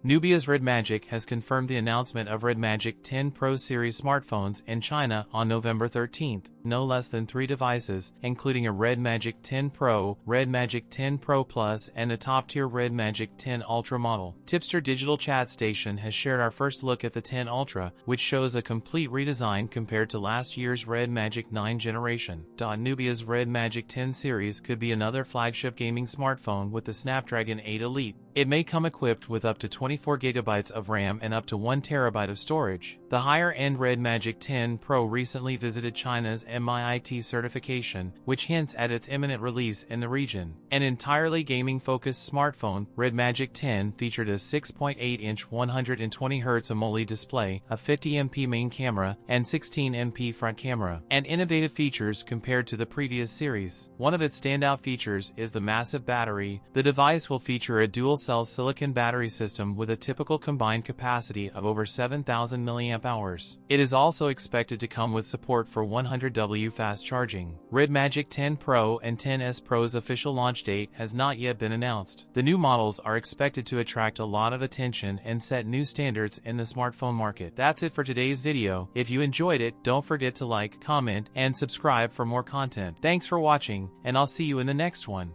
Nubia's RedMagic has confirmed the announcement of RedMagic 10 Pro series smartphones in China on November 13th. No less than 3 devices, including a RedMagic 10 Pro, RedMagic 10 Pro Plus, and a top-tier RedMagic 10 Ultra model. Tipster Digital Chat Station has shared our first look at the 10 Ultra, which shows a complete redesign compared to last year's RedMagic 9 generation. Nubia's RedMagic 10 series could be another flagship gaming smartphone with the Snapdragon 8 Elite. It may come equipped with up to 24GB of RAM and up to 1TB of storage. The higher-end RedMagic 10 Pro recently visited China's MIIT certification, which hints at its imminent release in the region. An entirely gaming-focused smartphone, RedMagic 10 featured a 6.8-inch 120Hz AMOLED display, a 50MP main camera, and 16MP front camera, and innovative features compared to the previous series. One of its standout features is the massive battery. The device will feature a dual-cell silicon battery system with a typical combined capacity of over 7,000 mAh. It is also expected to come with support for 100W fast charging. RedMagic 10 Pro and 10s Pro's official launch date has not yet been announced. The new models are expected to attract a lot of attention and set new standards in the smartphone market. That's it for today's video. If you enjoyed it, don't forget to like, comment, and subscribe for more content. Thanks for watching, and I'll see you in the next one.